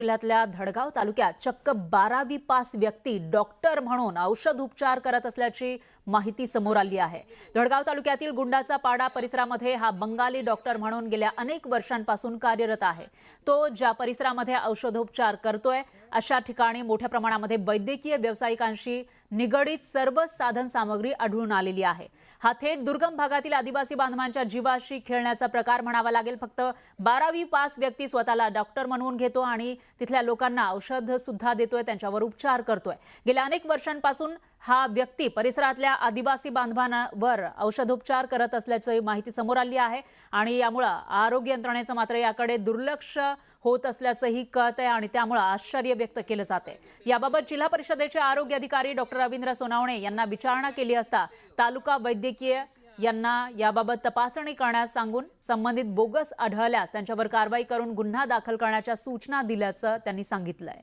जिल्ह्यातल्या धडगाव तालुक्यात चक्क 12वी पास व्यक्ती डॉक्टर म्हणून औषध उपचार करत असल्याची माहिती समोर आली आहे। धडगाव तालुक्यातील गुंडाचा पाडा परिसरामध्ये हा बंगाली डॉक्टर म्हणून गेल्या अनेक वर्षांपासून कार्यरत आहे। तो ज्या परिसरामध्ये औषधोपचार करतोय अशा ठिकाणी मोठ्या प्रमाणामध्ये वैद्यकीय व्यावसायिकांशी निगडीत सर्व साधन सामग्री आढळून आलेली आहे। हा थेट दुर्गम भागातील आदिवासी बांधवांच्या जीवाशी खेळण्याचा प्रकार म्हणावा लागेल। फक्त 12वी पास व्यक्ती स्वतःला डॉक्टर म्हणून घेतो आणि तिथल्या लोकांना औषध सुद्धा देतोय, त्यांच्यावर उपचार करतोय। गेल्या अनेक वर्षांपासून हा व्यक्ती परिसरातल्या आदिवासी बांधवांवर औषधोपचार करत असल्याची माहिती समोर आली आहे आणि यामुळे आरोग्य यंत्रणेचं मात्र याकडे दुर्लक्ष होत असल्याचंही कळतंय आणि त्यामुळे आश्चर्य व्यक्त केलं जाते। याबाबत जिल्हा परिषदेचे आरोग्य अधिकारी डॉक्टर रवींद्र सोनावणे यांना विचारणा केली असता तालुका वैद्यकीय यांना याबाबत तपासणी करण्यास सांगून संबंधित बोगस आढळल्यास त्यांच्यावर कारवाई करून गुन्हा दाखल करण्याच्या सूचना दिल्याचं त्यांनी सांगितलंय।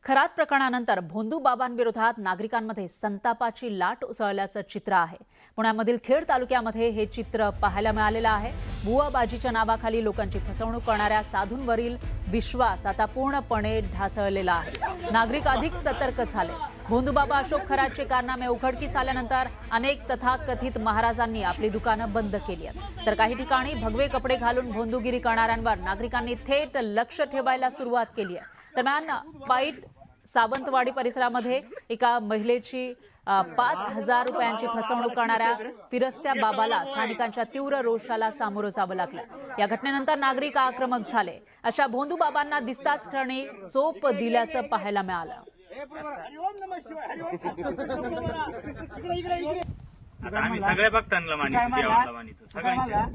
खरात प्रकरणानंतर भोंदू बाबांविरोधात नागरिकांमध्ये संतापाची लाट उसळल्याचं चित्र आहे। पुण्यामधील खेड तालुक्यामध्ये हे चित्र पाहायला मिळालेलं आहे। बुवाबाजीच्या नावाखाली लोकांची फसवणूक करणाऱ्या साधूंवरील विश्वास आता पूर्णपणे ढासळलेला आहे। नागरिक अधिक सतर्क झाले। भोंदूबाबा अशोक खरातचे कारनामे उघडकीस आल्यानंतर अनेक तथाकथित महाराजांनी आपली दुकानं बंद केली आहेत, तर काही ठिकाणी भगवे कपडे घालून भोंदूगिरी करणाऱ्यांवर नागरिकांनी थेट लक्ष ठेवायला सुरुवात केली आहे। दरम्यान पाईट सावंतवाडी परिसरामध्ये एका महिलेची 5,000 रुपयांची फसवणूक करणाऱ्या फिरस्त्या बाबाला स्थानिकांच्या तीव्र रोषाला सामोरं जावं लागलं। या घटनेनंतर नागरिक आक्रमक झाले। अशा भोंदू बाबांना दिसताच क्षणी चोप दिल्याचं पाहायला मिळालं। आम्ही सगळे भक्तांना मानितो सगळ्यांच्या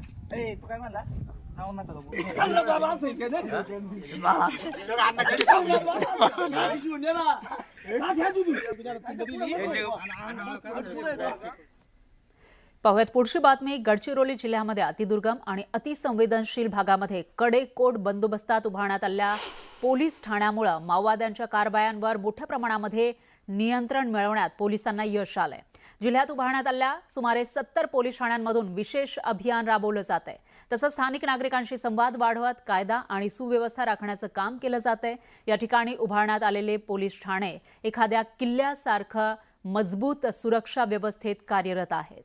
पाहुयात पुढची बातमी। गडचिरोली जिल्ह्यामध्ये अतिदुर्गम आणि अतिसंवेदनशील भागामध्ये कडेकोट बंदोबस्तात उभारण्यात आलेल्या पोलीस ठाण्यामुळे माओवाद्यांच्या कारवायांवर मोठ्या प्रमाणामध्ये नियंत्रण मिळवण्यात पोलिसांना यश आलंय। जिल्ह्यात उभारण्यात आलेल्या सुमारे 70 पोलीस ठाण्यांमधून विशेष अभियान राबवलं जात आहे। तसंच स्थानिक नागरिकांशी संवाद वाढवत कायदा आणि सुव्यवस्था राखण्याचं काम केलं जात आहे। या ठिकाणी उभारण्यात आलेले पोलीस ठाणे एखाद्या किल्ल्यासारखं मजबूत सुरक्षा व्यवस्थेत कार्यरत आहेत।